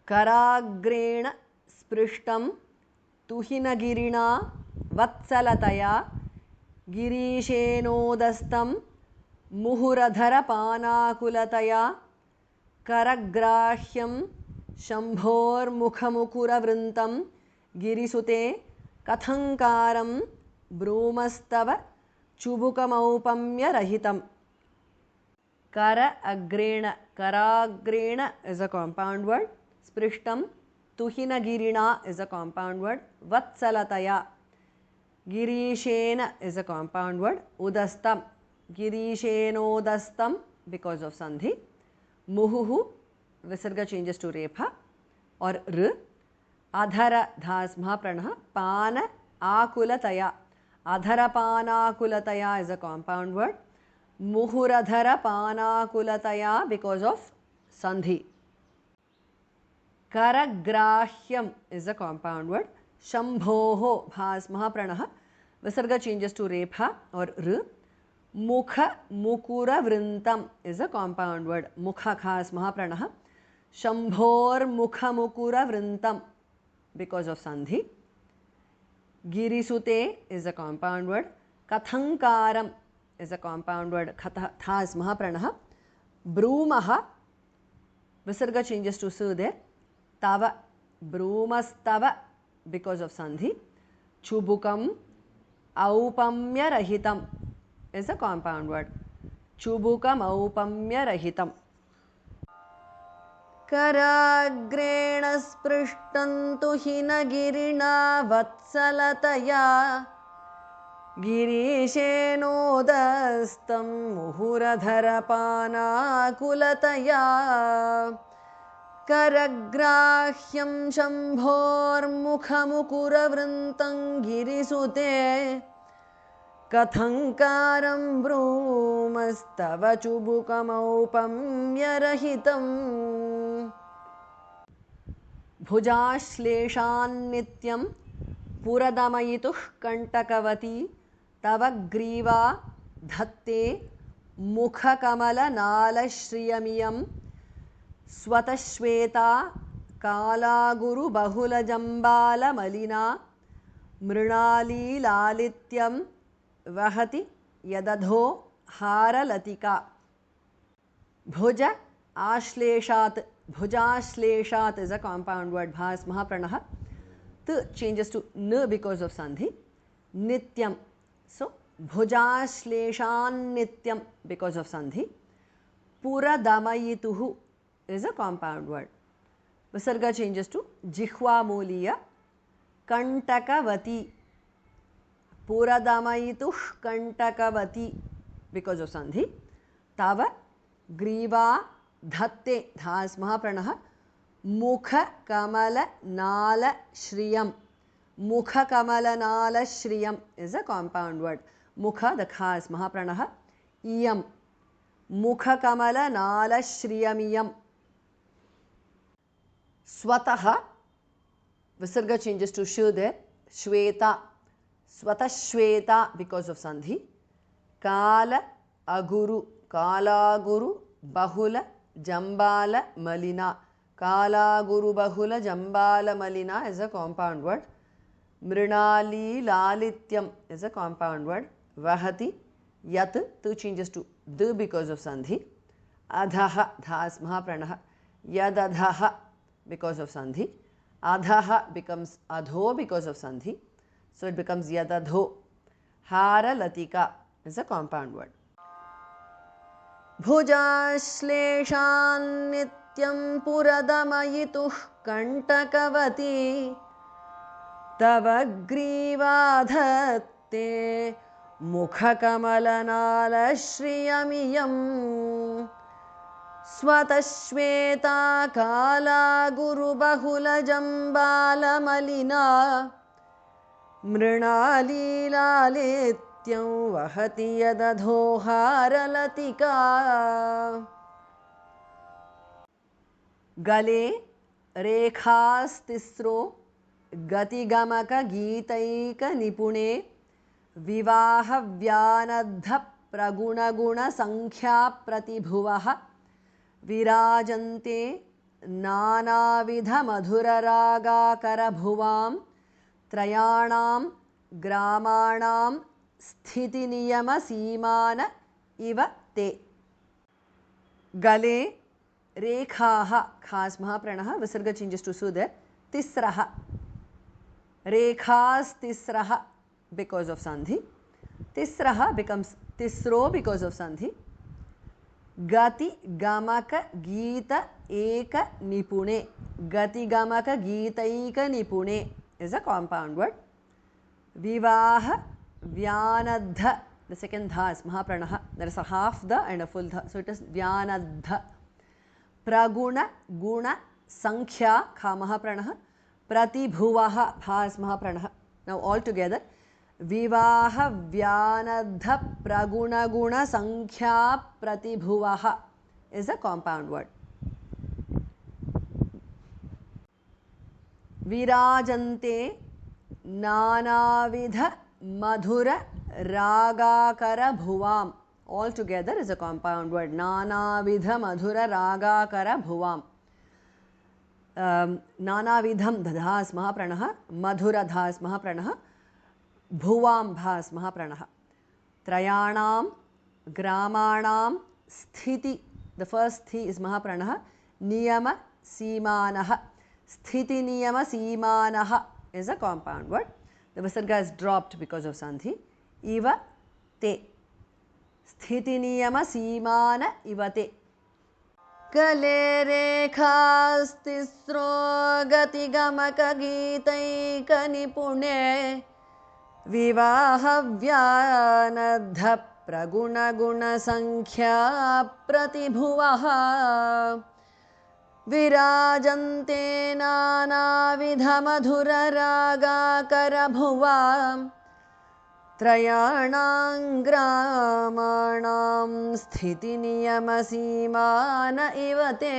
कराग्रेण स्पृष्टं तुहिनगिरिणा वत्सलतया गिरीशेनोदस्तं मुहुरधरपानाकुलतया करग्राह्यं शम्भोर्मुखमुकुरवृन्तं गिरिसुते कथङ्कारं ब्रूमस्तव चुबुकमौपम्यरहितम्. कर अग्रेण, कराग्रेण is a compound word. Sprishtam, tuhinagirina is a compound word. Vatsalataya, girishena is a compound word. Udastam, girishenodastam because of sandhi. Muhuhu, visarga changes to repha or r. Adhara dhasmha pranaha. Pana akulataya. Adhara panakulataya is a compound word. Muhuradhara panakulataya because of sandhi. Karagrahyam is a compound word. Shambhoho bhasmaha pranaha. Visarga changes to repha or r. Mukha mukura vrintam is a compound word. Mukha khasmaha pranaha. Shambhor mukha mukura vrintam because of sandhi. Girisute is a compound word. Kathankaram is a compound word. Thas mahapranah. Brumaha, visarga changes to su there. Tava, brumastava because of sandhi. Chubukam, aupamya rahitam is a compound word. Chubukam aupamya rahitam. Karagrena sprishtantu hinagirina vatsalataya गिरीशेनोदस्तं मुहुरधरपानाकुलतया करग्राह्यं शम्भोर्मुखमुकुरवृन्तं गिरिसुते कथङ्कारं ब्रूमस्तव चुबुकमौपम्यरहितम्. भुजाश्लेषान्नित्यं पुरदमयितुः कण्टकवती तव ग्रीवा धत्ते मुखकमलनालश्रियमियं स्वतश्वेता कालागुरुबहुलजम्बालमलिना मृणालीलालित्यं वहति यदधो हारलतिका. भुज आश्लेषात्, भुजाश्लेषात् is a compound word. Bhas mahapranah. T changes to n because of sandhi. Nityam. So, bhujashleshan nityam because of sandhi. Puradamayituhu is a compound word. Visarga changes to jihva muliya. Kantakavati. Puradamayituh kantakavati because of sandhi. Tava griva dhatte dhas mahapranah. Mukha kamala nala shriyam. Mukha kamala nala shriyam is a compound word. Mukha, the khas mahapranah. Iyam. Mukha kamala nala shriyamiyam. Swataha. Visarga changes to shu there. Shweta. Swatashweta because of sandhi. Kala aguru. Kala guru. Bahula. Jambala malina. Kala guru bahula jambala malina is a compound word. Mrinali lalityam is a compound word. Vahati yat, tu changes to d because of sandhi. Adhaha dhas mahapranah. Yadadhaha because of sandhi. Adhaha becomes adho because of sandhi. So it becomes yadadho. Hara latika is a compound word. Bhujashleshan nityam puradamayitu kantakavati tava grivadhatte mukhakamalanala shriyamiyam swatashveta kala guru bahula jambala malina mrinali lalityam vahati yadadho haralatika. Gale rekhastisro gatigamaka gitaika nipune vivaha vyanadha praguna guna sankhya pratibhuvaha virajante नानाविधमधुररागाकरभुवां त्रयाणां ग्रामाणां स्थितिनियमसीमान इव ते. गले रेखाः खास् महाप्राणः विसर्ग changes to su there. तिस्रः रेखास् तिस्रः because of sandhi. तिस्रः becomes tisro because of sandhi. गति गमक गीत एक निपुणे. गति गमक गीतैक निपुणे is a compound word. विवाह व्यानद्ध, the second dha is mahapranah. There is a half dha and a full dha, so it is vyanadha. Praguna guna sankhya kha mahapranah. Pratibhuvaha bha is mahapranah. Now all together, vivaha vyanadha praguna guna sankhya pratibhuvaha is a compound word. Virajante nanavidha madhura ragakara bhuvam. All together is a compound word. Nanavidha madhura ragakara bhuvam. Nanavidham dhas mahapranah, madhura dhas mahapranah, bhuvam bhas mahapranah. Trayanam gramanam sthiti. The first thi is mahapranah. Niyama simanah. Sthiti niyama simanah is a compound word. The visarga is dropped because of sandhi. Iva te. Sthiti niyama simana iva te. Kale rekhastisro gati gamaka gitaika nipune. Vivaha vyanadha praguna guna sankhya pratibhuvaha. विराजन्ते नानाविधमधुररागाकरभुवां त्रयाणां ग्रामाणां स्थितिनियमसीमान इव ते.